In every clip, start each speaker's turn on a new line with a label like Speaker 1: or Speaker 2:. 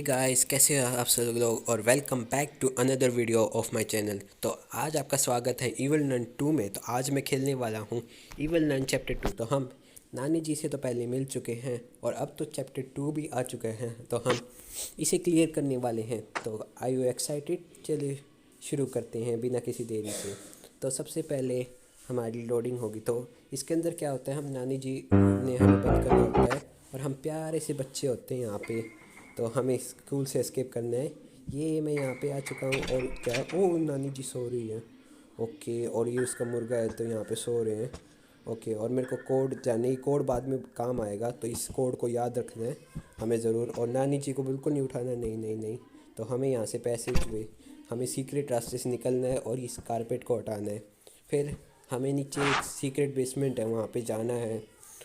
Speaker 1: Guys, कैसे हो आप सब लोग और welcome back to another video of my channel. तो आज आपका स्वागत है इविल नन 2 में। तो आज मैं खेलने वाला हूँ इविल नन चैप्टर 2। तो हम नानी जी से तो पहले मिल चुके हैं और अब तो चैप्टर 2 भी आ चुके हैं, तो हम इसे क्लियर करने वाले हैं। तो आर यू एक्साइटेड? चलिए शुरू करते हैं बिना किसी देरी से। तो सबसे पहले हमारी लोडिंग होगी। तो इसके अंदर क्या होता है, हम नानी जी ने हमें बंद करना होता है और हम प्यारे से बच्चे होते हैं यहाँ पे। तो हमें स्कूल से एस्केप करना है। ये मैं यहाँ पे आ चुका हूँ और क्या, ओ नानी जी सो रही है। ओके, और ये उसका मुर्गा है तो यहाँ पे सो रहे हैं। ओके, और मेरे को कोड जानना है, कोड बाद में काम आएगा, तो इस कोड को याद रखना है हमें ज़रूर। और नानी जी को बिल्कुल नहीं उठाना, नहीं नहीं नहीं। तो हमें यहाँ से पैसेज वे, हमें सीक्रेट रास्ते से निकलना है और इस कारपेट को हटाना है। फिर हमें नीचे एक सीक्रेट बेसमेंट है, वहाँ पे जाना है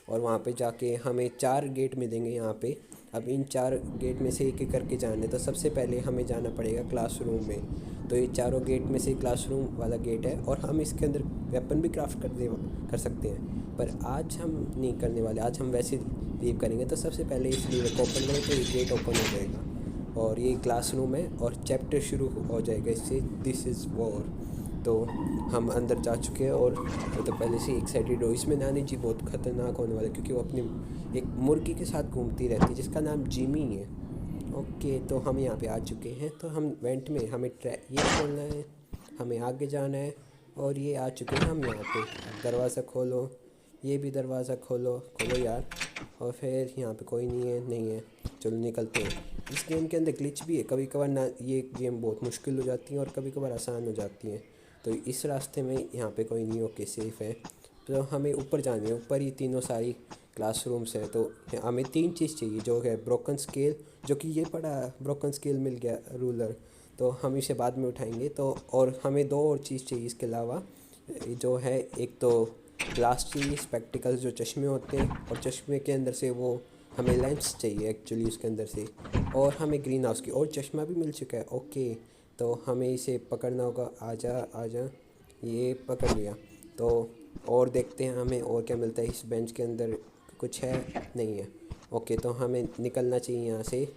Speaker 1: और वहाँ पे जाके हमें 4 गेट मिलेंगे यहाँ पे। अब इन 4 गेट में से एक एक करके जाने। तो सबसे पहले हमें जाना पड़ेगा क्लासरूम में। तो ये चारों गेट में से क्लासरूम वाला गेट है और हम इसके अंदर वेपन भी क्राफ्ट कर सकते हैं, पर आज हम नहीं करने वाले। आज हम वैसे लीव करेंगे। तो सबसे पहले इस लीवर को ओपन करें तो ये गेट ओपन हो जाएगा और ये क्लासरूम है और चैप्टर शुरू हो जाएगा इससे, दिस इज़ वॉर। तो हम अंदर जा चुके हैं और तो पहले से एक्साइटेड हो। इसमें नानी जी बहुत ख़तरनाक होने वाले, क्योंकि वो अपने एक मुर्गी के साथ घूमती रहती है जिसका नाम जिमी है। ओके, तो हम यहाँ पे आ चुके हैं। तो हम वेंट में हमें ये खोलना है, हमें आगे जाना है और ये आ चुके हैं हम यहाँ पे। दरवाज़ा खोलो, ये भी दरवाज़ा खोलो, खोलो यार। और फिर यहाँ पे कोई नहीं है, नहीं है। चलो निकलते हैं। इस गेम के अंदर ग्लिच भी है, कभी कभार ना ये गेम बहुत मुश्किल हो जाती है और कभी कभार आसान हो जाती है। तो इस रास्ते में यहाँ पे कोई नहीं, ओके सेफ़ है। तो हमें ऊपर जाने है, ऊपर ही तीनों सारी क्लासरूम्स है। तो हमें 3 चीज़ चाहिए, जो है ब्रोकन स्केल, जो कि ये पड़ा ब्रोकन स्केल मिल गया, रूलर, तो हम इसे बाद में उठाएंगे। तो और हमें 2 और चीज़ चाहिए इसके अलावा, जो है एक तो ग्लास चाहिए, स्पेक्टिकल्स जो चश्मे होते हैं, और चश्मे के अंदर से वो हमें लेंस चाहिए एक्चुअली उसके अंदर से, और हमें ग्रीन हाउस की, और चश्मा भी मिल चुका है। ओके, तो हमें इसे पकड़ना होगा। आजा आजा, ये पकड़ लिया। तो और देखते हैं हमें और क्या मिलता है इस बेंच के अंदर। कुछ है? नहीं है। ओके, तो हमें निकलना चाहिए यहाँ से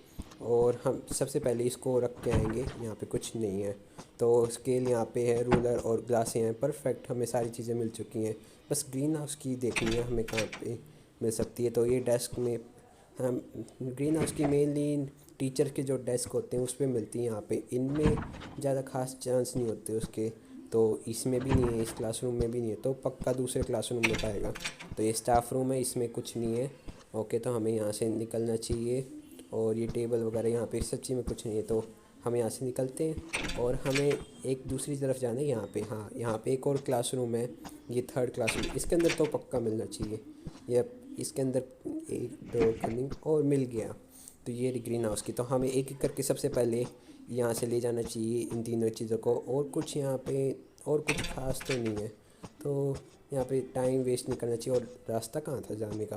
Speaker 1: और हम सबसे पहले इसको रख के आएंगे। यहाँ पे कुछ नहीं है। तो स्केल यहाँ पे है, रूलर और ग्लासें हैं, परफेक्ट। हमें सारी चीज़ें मिल चुकी हैं, बस ग्रीन हाउस की देखनी है हमें कहाँ पे मिल सकती है। तो ये डेस्क में हम ग्रीन हाउस की मेनली टीचर के जो डेस्क होते हैं उस पर मिलती है। यहाँ पे इनमें ज़्यादा खास चांस नहीं होते उसके। तो इसमें भी नहीं है, इस क्लासरूम में भी नहीं है, तो पक्का दूसरे क्लासरूम में पाएगा। तो ये स्टाफ रूम है, इसमें कुछ नहीं है। ओके, तो हमें यहाँ से निकलना चाहिए। और ये टेबल वगैरह यहाँ पे सच्ची में कुछ नहीं है, तो हम यहाँ से निकलते हैं और हमें एक दूसरी तरफ जाना है। यहाँ पे, हाँ, यहाँ पे एक और क्लासरूम है, ये 3rd क्लासरूम। इसके अंदर तो पक्का मिलना चाहिए। ये इसके अंदर एक डोर कमिंग और मिल गया। तो ये ग्रीन हाउस की, तो हमें एक एक करके सबसे पहले यहाँ से ले जाना चाहिए इन तीनों चीज़ों को। और कुछ यहाँ पे और कुछ खास तो नहीं है, तो यहाँ पे टाइम वेस्ट नहीं करना चाहिए। और रास्ता कहाँ था जाने का?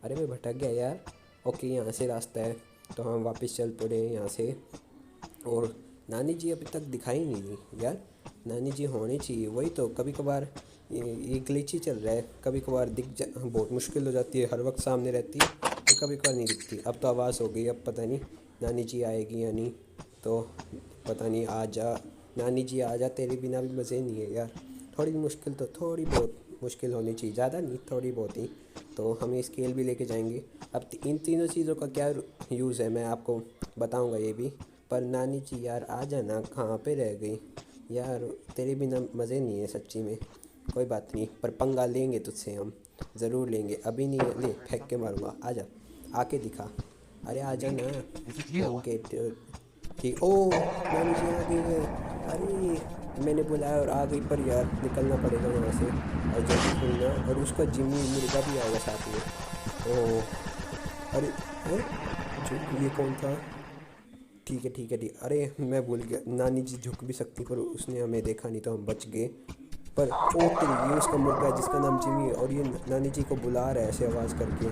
Speaker 1: अरे मैं भटक गया यार। ओके, यहाँ से रास्ता है, तो हम वापस चल पड़े यहाँ से। और नानी जी अभी तक दिखाई नहीं दी यार, नानी जी होनी चाहिए। वही तो, कभी कभार ये ग्लिच ही चल रहा है, कभी कभार बहुत मुश्किल हो जाती है, हर वक्त सामने रहती है तो कभी कभार नहीं दिखती। अब तो आवाज़ हो गई, अब पता नहीं नानी जी आएगी या नहीं। तो पता नहीं, आ जा नानी जी आ जा, तेरे बिना भी मज़े नहीं है यार। थोड़ी मुश्किल तो थोड़ी बहुत मुश्किल होनी चाहिए, ज़्यादा नहीं, थोड़ी बहुत ही। तो हम स्केल भी लेके जाएंगे। अब इन तीनों चीज़ों का क्या यूज़ है मैं आपको बताऊंगा ये भी। पर नानी जी यार आ जाना, कहाँ पे रह गई यार, तेरे बिना मज़े नहीं है सच्ची में। कोई बात नहीं, पर पंगा लेंगे तुझसे, हम ज़रूर लेंगे। अभी नहीं ले, फेंक के मारूंगा। आजा, आके दिखा। अरे आजा ना। ओके ठीक। ओ नानी जी आ गई है। अरे मैंने बुलाया और आ गई, पर यार निकलना पड़ेगा यहाँ से और जल्दी खुलना। और उसका जिम्मी मुर्गा भी आएगा साथ में। ओ अरे अरे, ये कौन था? ठीक है ठीक है ठीक। अरे मैं भूल गया, नानी जी झुक भी सकती पर उसने हमें देखा नहीं तो हम बच गए। पर ओ तेरी, ये उसका मुर्गा है जिसका नाम जिमी है और ये नानी जी को बुला रहा है ऐसे आवाज़ करके।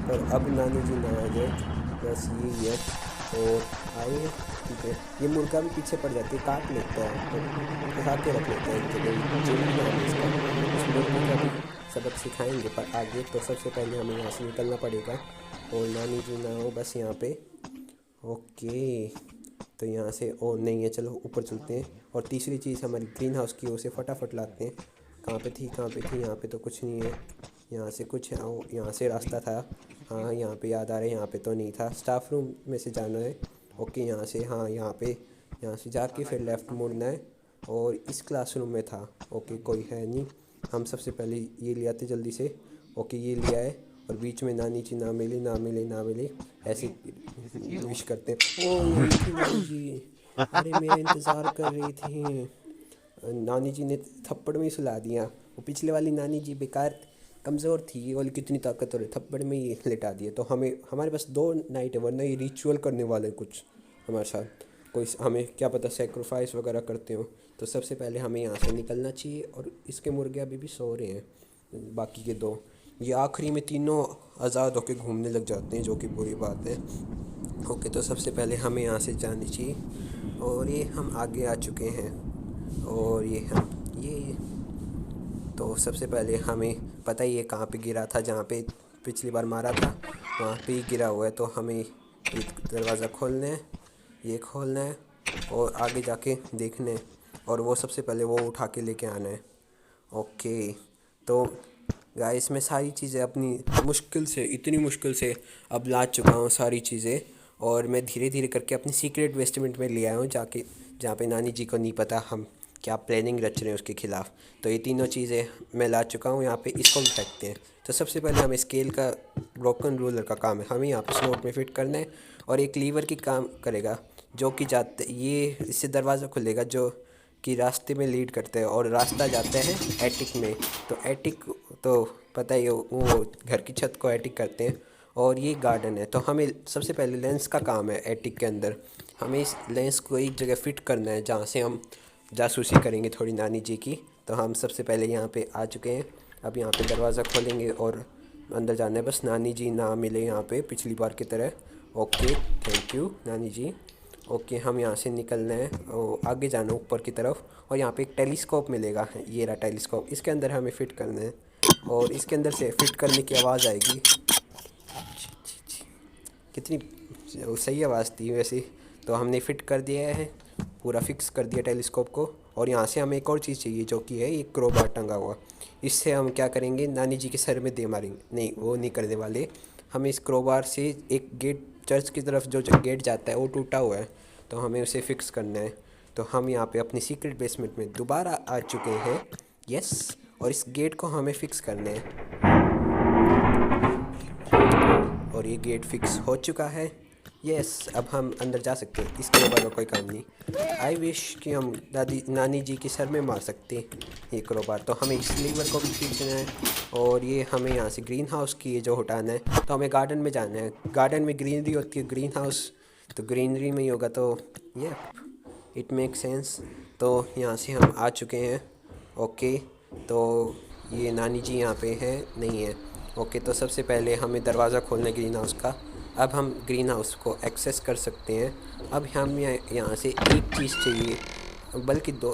Speaker 1: पर अब नानी जी ना आ जाए, बस यही है। और आए, ठीक है। ये मुर्गा भी पीछे पड़ जाती है, काट लेता है, तो उठा के रख लेता है एक जगह। जिमी नाम है इसका। उस मुर्गे का भी सबक सिखाएंगे पर आगे। तो सबसे पहले हमें यहाँ से निकलना पड़ेगा और नानी जी ना हो बस यहाँ पे। ओके, तो यहाँ से ओ नहीं है, चलो ऊपर चलते हैं। और तीसरी चीज़ हमारी ग्रीन हाउस की, उसे फटाफट लाते हैं। कहाँ पे थी, कहाँ पे थी? यहाँ पे तो कुछ नहीं है। यहाँ से कुछ है, ओ यहाँ से रास्ता था। हाँ यहाँ पे याद आ रहा है, यहाँ पे तो नहीं था। स्टाफ रूम में से जाना है। ओके यहाँ से, हाँ यहाँ से जाके फिर लेफ़्ट मुड़ना है और इस क्लासरूम में था। ओके कोई है नहीं, हम सबसे पहले ये ले आते जल्दी से। ओके ये लिया है और बीच में नानी जी ना मिले ना मिले ना मिले ऐसे विश करते हैं। ओ यही थी नानी जी, अरे मेरा इंतज़ार कर रही थी। नानी जी ने थप्पड़ में ही सुला दिया। वो पिछले वाली नानी जी बेकार कमज़ोर थी, ये वाली कितनी ताकतवर है, थप्पड़ में ही लिटा दिए। तो हमें हमारे पास 2 नाइट है, वरना ये रिचुअल करने वाले हैं कुछ हमारे साथ। कोई हमें क्या पता सेक्रीफाइस वगैरह करते हो। तो सबसे पहले हमें यहाँ से निकलना चाहिए। और इसके मुर्गे अभी भी सो रहे हैं, बाकी के 2। ये आखिरी में तीनों आज़ाद होकर घूमने लग जाते हैं, जो कि बुरी बात है। ओके तो सबसे पहले हमें यहाँ से जानी चाहिए। और ये हम आगे आ चुके हैं। और ये तो सबसे पहले हमें पता ही है कहाँ पे गिरा था, जहाँ पे पिछली बार मारा था वहाँ पे ही गिरा हुआ है। तो हमें ये दरवाज़ा खोलना है, ये खोलना है और आगे जाके देखना है। और वो सबसे पहले वो उठा के लेके आना है। ओके तो गाइस मैं सारी चीज़ें अपनी मुश्किल से, इतनी मुश्किल से अब ला चुका हूँ सारी चीज़ें। और मैं धीरे धीरे करके अपनी सीक्रेट बेसमेंट में ले आया हूँ, जाके जहाँ पे नानी जी को नहीं पता हम क्या प्लानिंग रच रहे हैं उसके ख़िलाफ़। तो ये तीनों चीज़ें मैं ला चुका हूँ। यहाँ पे इसको भी फेंकते हैं। तो सबसे पहले हमें स्केल का ब्रोकन रूलर का काम है, हमें यहाँ पे स्लॉट में फिट करना है। और एक लीवर की काम करेगा जो कि जाते, ये इससे दरवाज़ा खुलेगा जो कि रास्ते में लीड करते हैं। और रास्ता जाता है एटिक में। तो एटिक तो पता ही हो, वो घर की छत को एटिक करते हैं। और ये गार्डन है। तो हमें सबसे पहले लेंस का काम है एटिक के अंदर। हमें इस लेंस को एक जगह फ़िट करना है जहाँ से हम जासूसी करेंगे थोड़ी नानी जी की। तो हम सबसे पहले यहाँ पे आ चुके हैं। अब यहाँ पे दरवाज़ा खोलेंगे और अंदर जाना है। बस नानी जी ना मिले यहाँ पे पिछली बार की तरह। ओके थैंक यू नानी जी। ओके हम यहाँ से निकलना है और आगे जाना ऊपर की तरफ। और यहाँ पे एक टेलीस्कोप मिलेगा, ये रहा टेलीस्कोप, इसके अंदर हमें फ़िट करना है। और इसके अंदर से फ़िट करने की आवाज़ आएगी। कितनी सही आवाज़ थी वैसे। तो हमने फ़िट कर दिया है, पूरा फिक्स कर दिया टेलीस्कोप को। और यहाँ से हमें एक और चीज़ चाहिए जो कि है एक क्रोबार टंगा हुआ। इससे हम क्या करेंगे, नानी जी के सर में दे मारेंगे। नहीं वो नहीं करने वाले, हम इस क्रोबार से एक गेट, चर्च की तरफ जो गेट जाता है वो टूटा हुआ है, तो हमें उसे फिक्स करना है। तो हम यहाँ पे अपनी सीक्रेट बेसमेंट में दोबारा आ चुके हैं। यस, और इस गेट को हमें फिक्स करना है। और ये गेट फिक्स हो चुका है। यस, अब हम अंदर जा सकते हैं। इसके ऊपर कोई काम नहीं। आई विश कि हम नानी जी के सर में मार सकते ये क्रोबार। तो हमें इस लीवर को भी खींचना है। और ये हमें यहाँ से ग्रीन हाउस की ये जो हटाना है। तो हमें गार्डन में जाना है। गार्डन में ग्रीनरी होती है, ग्रीन हाउस तो ग्रीनरी में ही होगा। तो ये इट मेक सेंस। तो यहाँ से हम आ चुके हैं। ओके तो ये नानी जी यहाँ पे हैं, नहीं है। ओके तो सबसे पहले हमें दरवाज़ा खोलना है ग्रीन हाउस का। अब हम ग्रीन हाउस को एक्सेस कर सकते हैं। अब हम यहाँ से एक चीज़ चाहिए, बल्कि 2,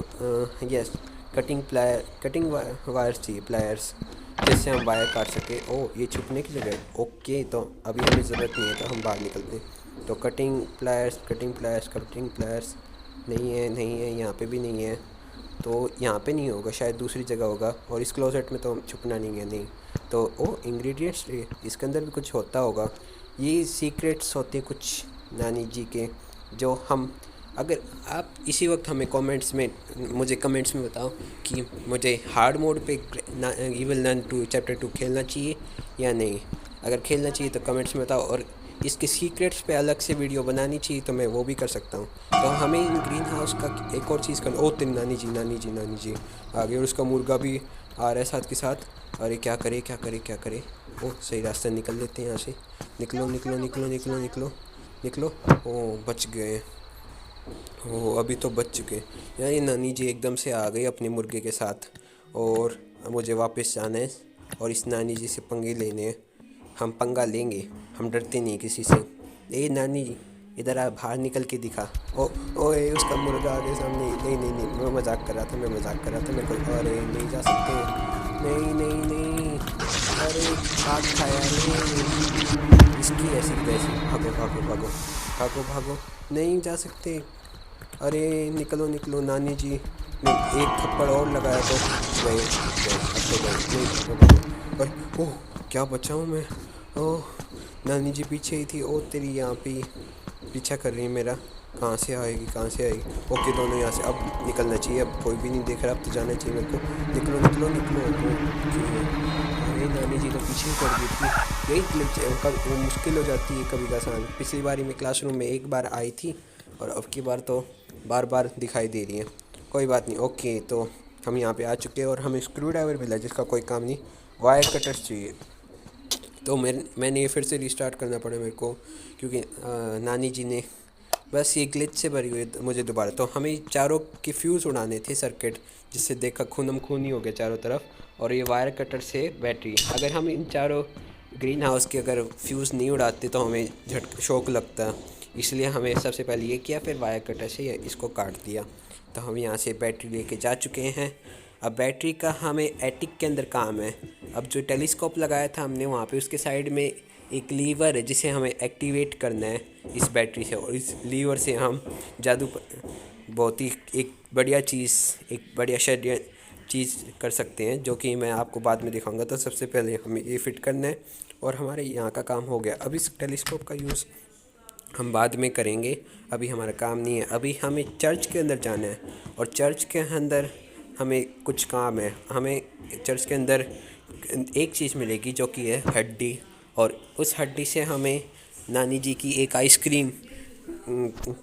Speaker 1: यस, कटिंग वायर्स चाहिए, प्लायर्स, जिससे हम वायर काट सके। ओह ये छुपने की जगह है। ओके तो अभी हमें ज़रूरत नहीं है, तो हम बाहर निकलते हैं। तो कटिंग प्लायर्स नहीं है, यहाँ पे भी नहीं है। तो यहाँ पे नहीं होगा, शायद दूसरी जगह होगा। और इस क्लोजेट में तो छुपना नहीं है, नहीं। तो ओ इंग्रेडिएंट्स, इसके अंदर भी कुछ होता होगा। ये सीक्रेट्स होते हैं कुछ नानी जी के, जो हम, अगर आप इसी वक्त हमें मुझे कमेंट्स में बताओ कि मुझे हार्ड मोड पे इविल नन 2 चैप्टर 2 खेलना चाहिए या नहीं। अगर खेलना चाहिए तो कमेंट्स में बताओ। और इसके सीक्रेट्स पे अलग से वीडियो बनानी चाहिए तो मैं वो भी कर सकता हूँ। तो हमें इन ग्रीन हाउस का एक और चीज़ करना। ओ तेरी नानी जी आगे, और उसका मुर्गा भी आ रहा है साथ के साथ। अरे क्या करे। ओह सही रास्ता निकल लेते हैं यहाँ से। निकलो। ओ बच गए। ओ अभी तो बच चुके। यार ये नानी जी एकदम से आ गई अपने मुर्गे के साथ। और मुझे वापस जाना है और इस नानी जी से पंगे लेने हैं। हम पंगा लेंगे, हम डरते नहीं किसी से। ए नानी जी इधर आ, बाहर निकल के दिखा। ओए उसका मुर्गा आगे सामने। नहीं मैं मजाक कर रहा था मैं कोई। अरे नहीं जा सकते, नहीं अरे भाग खाया। इसकी ऐसी की तैसी। भागो भागो भागो भागो भागो, नहीं जा सकते। अरे निकलो निकलो नानी जी ने एक थप्पड़ और लगाया तो गए गए, अब तो गए, नहीं भागो भागो। अरे ओह, क्या बचाऊँ मैं। ओह, नानी जी पीछे ही थी। ओ तेरी, यहाँ पे पीछा कर रही है मेरा। कहाँ से आएगी कहाँ से आएगी। ओके, दोनों यहाँ से अब निकलना चाहिए। अब कोई भी नहीं देख रहा, अब तो जाना चाहिए मेरे को। निकलो निकलो निकलो। ओके, अरे नानी जी तो पीछे ही पड़ गई थी। यही ग्लिच है, वो मुश्किल हो जाती है कभी का आसान। पिछली बारी मैं क्लासरूम में एक बार आई थी और अब की बार तो बार बार दिखाई दे रही है। कोई बात नहीं। ओके, तो हम यहाँ पे आ चुके हैं और हमें स्क्रू ड्राइवर मिला जिसका कोई काम नहीं, वायर कटर्स चाहिए। तो मैंने ये फिर से रिस्टार्ट करना पड़ा मेरे को, क्योंकि नानी जी ने बस ये ग्लिच से भरी हुई मुझे दोबारा। तो हमें चारों के फ्यूज़ उड़ाने थे सर्किट, जिससे देखा खूनम खून ही हो गया चारों तरफ। और ये वायर कटर से बैटरी, अगर हम इन चारों ग्रीन हाउस के अगर फ्यूज़ नहीं उड़ाते तो हमें शौक लगता। इसलिए हमें सबसे पहले ये किया, फिर वायर कटर से इसको काट दिया। तो हम यहाँ से बैटरी लेके जा चुके हैं। अब बैटरी का हमें एटिक के अंदर काम है। अब जो टेलीस्कोप लगाया था हमने वहाँ पे, उसके साइड में एक लीवर है जिसे हमें एक्टिवेट करना है इस बैटरी से। और इस लीवर से हम बहुत ही एक बढ़िया चीज़, एक बढ़िया चीज़ कर सकते हैं, जो कि मैं आपको बाद में दिखाऊंगा। तो सबसे पहले हमें ये फिट करना है और हमारे यहाँ का काम हो गया। अब इस टेलीस्कोप का यूज़ हम बाद में करेंगे, अभी हमारा काम नहीं है। अभी हमें चर्च के अंदर जाना है और चर्च के अंदर हमें कुछ काम है। हमें चर्च के अंदर एक चीज़ मिलेगी जो कि है हड्डी, और उस हड्डी से हमें नानी जी की एक आइसक्रीम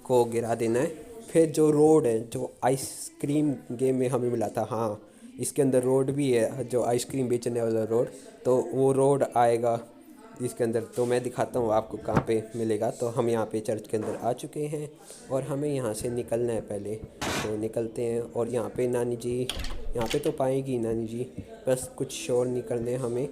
Speaker 1: को गिरा देना है। फिर जो रोड है, जो आइसक्रीम गेम में हमें मिला था, हाँ इसके अंदर रोड भी है, जो आइसक्रीम बेचने वाला रोड, तो वो रोड आएगा इसके अंदर। तो मैं दिखाता हूँ आपको कहाँ पे मिलेगा। तो हम यहाँ पे चर्च के अंदर आ चुके हैं और हमें यहाँ से निकलना है पहले। तो निकलते हैं और यहाँ पे नानी जी, यहाँ पे तो पाएगी नानी जी, बस कुछ शोर नहीं करने हमें।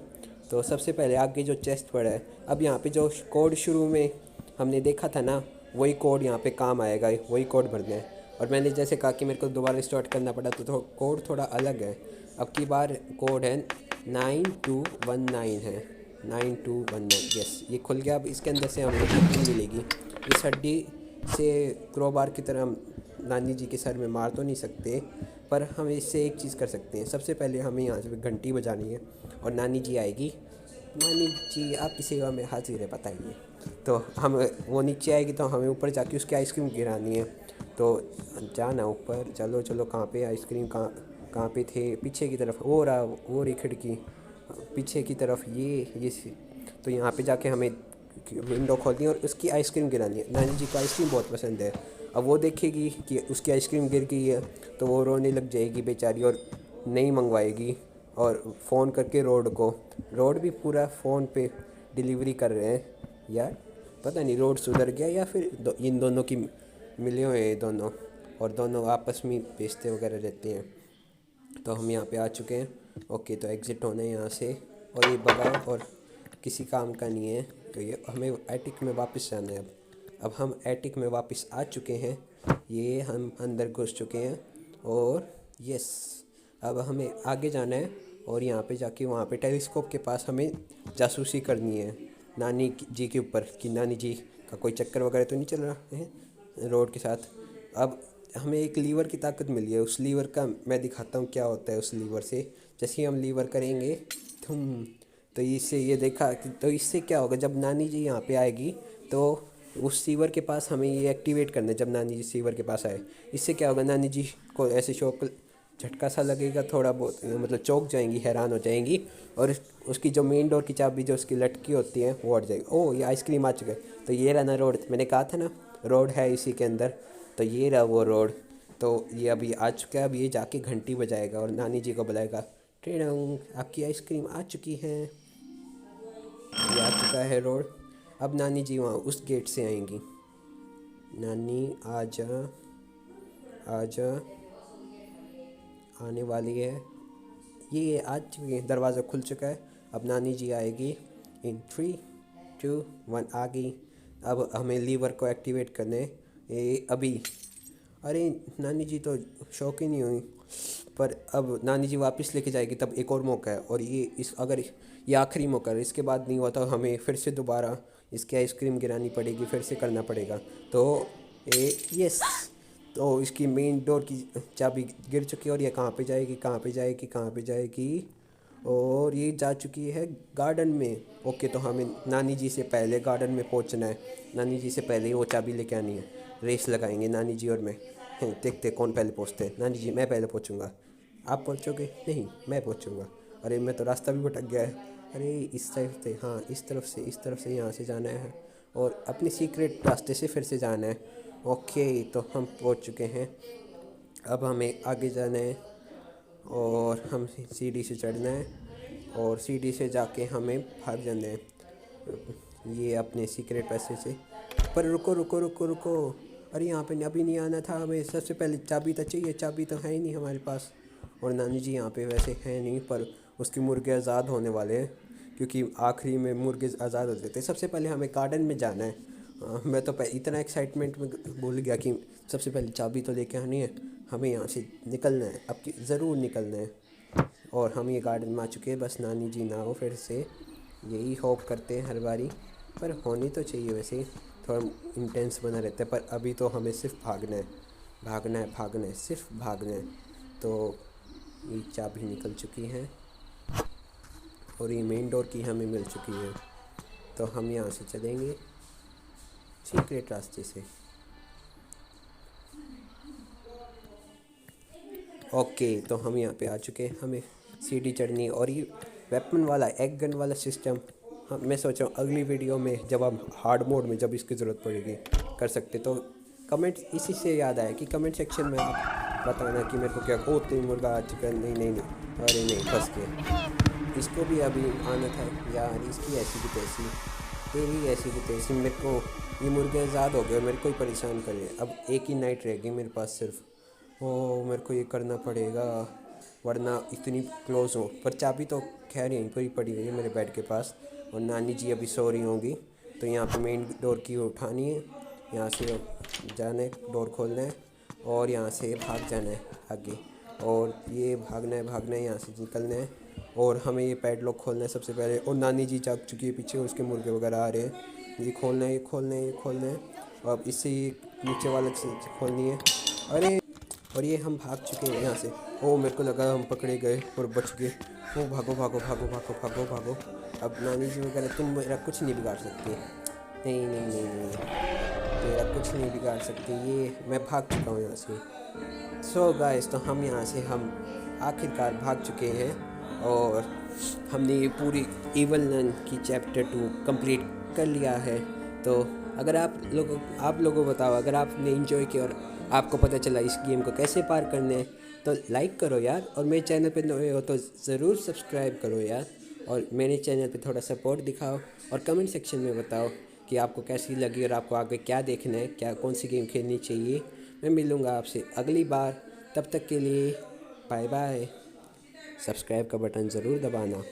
Speaker 1: तो सबसे पहले आगे जो चेस्ट पड़ा है, अब यहाँ पे जो कोड शुरू में हमने देखा था ना, वही कोड यहाँ पे काम आएगा, वही कोड भरना है। और मैंने जैसे कहा कि मेरे को दोबारा स्टार्ट करना पड़ा, तो कोड थोड़ा अलग है। अब की बार कोड है 9219 है, 9219। यस, ये खुल गया। अब इसके अंदर से हमें हड्डी मिलेगी। इस हड्डी से क्रोबार की तरह हम नानी जी के सर में मार तो नहीं सकते, पर हम इससे एक चीज़ कर सकते हैं। सबसे पहले हमें यहाँ से घंटी बजानी है और नानी जी आएगी। नानी जी आपकी सेवा में हाजिर है, बताइए। तो हम, वो नीचे आएगी तो हमें ऊपर जाके उसकी आइसक्रीम गिरानी है। तो जाना ऊपर, चलो चलो। कहाँ पे आइसक्रीम, कहाँ कहाँ पे थे, पीछे की तरफ, वो रहा, वो रही खिड़की पीछे की तरफ, ये तो यहाँ पे जाके हमें विंडो खोलनी है और उसकी आइसक्रीम गिरानी है। नानी जी को आइसक्रीम बहुत पसंद है। अब वो देखेगी कि उसकी आइसक्रीम गिर गई है तो वो रोने लग जाएगी बेचारी और नहीं मंगवाएगी। और फ़ोन करके रोड भी पूरा फ़ोन पे डिलीवरी कर रहे हैं यार। पता नहीं रोड सुधर गया या फिर इन दोनों की मिले हुए हैं दोनों, और दोनों आपस में बेचते वगैरह रहते हैं। तो हम यहाँ पे आ चुके हैं। ओके, तो एग्ज़िट होना है यहाँ से। और ये बगाव और किसी काम का नहीं है, तो ये हमें एटिक में वापस जाना है। अब हम एटिक में वापस आ चुके हैं। ये हम अंदर घुस चुके हैं और यस, अब हमें आगे जाना है और यहाँ पे जाके वहाँ पे टेलीस्कोप के पास हमें जासूसी करनी है नानी जी के ऊपर, कि नानी जी का कोई चक्कर वगैरह तो नहीं चल रहा है रोड के साथ। अब हमें एक लीवर की ताकत मिली है, उस लीवर का मैं दिखाता हूँ क्या होता है उस लीवर से। जैसे ही हम लीवर करेंगे तो इससे ये देखा कि, तो इससे क्या होगा, जब नानी जी यहाँ पे आएगी तो उस सीवर के पास हमें ये एक्टिवेट करना है। जब नानी जी सीवर के पास आए, इससे क्या होगा, नानी जी को ऐसे शौक झटका सा लगेगा थोड़ा बहुत, मतलब चौंक जाएंगी, हैरान हो जाएंगी। और उसकी जो मेन डोर की चाबी जो उसकी लटकी होती है वो हट जाएगी। ओह, ये आइसक्रीम आ चुका है। तो ये रहा ना रोड, मैंने कहा था ना रोड है इसी के अंदर। तो ये रहा वो रोड। तो ये अभी आ चुका है। अब ये जाके घंटी बजाएगा और नानी जी को बुलाएगा, टेढ़ंग आपकी आइसक्रीम आ चुकी है। ये आ चुका है रोड। अब नानी जी वहाँ उस गेट से आएंगी। नानी आजा आजा, आने वाली है। ये आ चुकी है, दरवाज़ा खुल चुका है। अब नानी जी आएगी इन 3 2 1, आ गई। अब हमें लीवर को एक्टिवेट करने, ये अभी। अरे नानी जी तो शौक ही नहीं हुई, पर अब नानी जी वापस लेके जाएगी तब एक और मौका है। और ये अगर ये आखिरी मौका है, इसके बाद नहीं हुआ तो हमें फिर से दोबारा इसकी आइसक्रीम गिरानी पड़ेगी, फिर से करना पड़ेगा। तो यस, तो इसकी मेन डोर की चाबी गिर चुकी है और ये कहाँ पे जाएगी, कहाँ पे जाएगी, कहाँ पे जाएगी, और ये जा चुकी है गार्डन में। ओके, तो हमें नानी जी से पहले गार्डन में पहुंचना है। नानी जी से पहले ही वो चाबी लेके आनी है। रेस लगाएंगे नानी जी और मैं। देखते कौन पहले पहुंचते हैं। नानी जी, मैं पहले पहुंचूंगा। आप पहुंचोगे? नहीं, मैं पहुंचूंगा। अरे मैं तो रास्ता भी भटक गया है। अरे इस साइड से, हाँ इस तरफ से, इस तरफ से यहाँ से जाना है और अपने सीक्रेट रास्ते से फिर से जाना है। ओके, तो हम पहुंच चुके हैं। अब हमें आगे जाना है और हम सीढ़ी से चढ़ना है और सीढ़ी से जाके हमें भाग जाना है ये अपने सीक्रेट पैसे से। पर रुको रुको रुको रुको, अरे यहाँ पे अभी नहीं आना था हमें। सबसे पहले चाबी तो चाहिए, चाबी तो है ही नहीं हमारे पास। और नानी जी यहाँ पे वैसे है नहीं, पर उसके मुर्गे आज़ाद होने वाले हैं क्योंकि आखिरी में मुर्गे आज़ाद हो जाते हैं। सबसे पहले हमें गार्डन में जाना है। मैं तो इतना एक्साइटमेंट में भूल गया कि सबसे पहले चाबी तो लेके आनी है। हमें यहाँ से निकलना है, अब ज़रूर निकलना है। और हम ये गार्डन में आ चुके हैं, बस नानी जी ना हो फिर से, यही होप करते हैं हर बारी। पर होनी तो चाहिए वैसे, थोड़ा इंटेंस बना रहता है। पर अभी तो हमें सिर्फ भागना है, भागना है, भागना है, सिर्फ भागना है। तो ये चाबी निकल चुकी है और ये मेन डोर की हमें मिल चुकी है। तो हम यहाँ से चलेंगे सीक्रेट रास्ते से। ओके, तो हम यहाँ पे आ चुके हैं। हमें सीढ़ी चढ़नी है और ये वेपन वाला, एग गन वाला सिस्टम मैं सोच रहा हूँ अगली वीडियो में जब हम हार्ड मोड में जब इसकी ज़रूरत पड़ेगी कर सकते। तो कमेंट, इसी से याद आया कि कमेंट सेक्शन में आप बताना कि मेरे को क्या, ओ 3 मुर्गा आ चुका है। नहीं नहीं नहीं, अरे नहीं, फंस गए। इसको भी अभी आना था यार, इसकी ऐसी की तैसी, तेरी ऐसी की तैसी। मेरे को ये मुर्गे आज़ाद हो गए, मेरे को ही परेशान कर रहे। अब एक ही नाइट रहेगी मेरे पास सिर्फ। ओ मेरे को ये करना पड़ेगा वरना इतनी क्लोज़ हो। पर चाबी तो खैर यहीं पर ही पड़ी हुई है मेरे बेड के पास और नानी जी अभी सो रही होंगी। तो यहाँ पे मेन डोर की उठानी है, यहाँ से जाना है, डोर खोलना है और यहाँ से भाग जाना है आगे। और ये भागना है, यहाँ से निकलना है और हमें ये पैडलॉक खोलना है सबसे पहले। और नानी जी जाग चुकी है पीछे, उसके मुर्गे वगैरह आ रहे हैं। ये खोलना है, ये खोलना है, ये खोलना है। अब इससे ये नीचे वाला खोलनी है। अरे, और ये हम भाग चुके हैं यहाँ से। ओ मेरे को लगा हम पकड़े गए और बच गए। ओ भागो भागो भागो भागो भागो भागो। अब नानी जी वगैरह तुम मेरा कुछ नहीं बिगाड़ सकते। नहीं नहीं नहीं नहीं, मेरा कुछ नहीं बिगाड़ सकते। ये मैं भाग चुका हूँ यहाँ से। सो गाइस, तो हम यहाँ से हम आखिरकार भाग चुके हैं और हमने ये पूरी इवल नन की चैप्टर 2 कंप्लीट कर लिया है। तो अगर आप लोगों बताओ, अगर आपने एंजॉय किया और आपको पता चला इस गेम को कैसे पार करने हैं तो लाइक करो यार। और मेरे चैनल पे नए हो तो ज़रूर सब्सक्राइब करो यार। और मेरे चैनल पे थोड़ा सपोर्ट दिखाओ और कमेंट सेक्शन में बताओ कि आपको कैसी लगी और आपको आगे क्या देखना है, क्या कौन सी गेम खेलनी चाहिए। मैं मिलूँगा आपसे अगली बार, तब तक के लिए बाय बाय। सब्सक्राइब का बटन ज़रूर दबाना।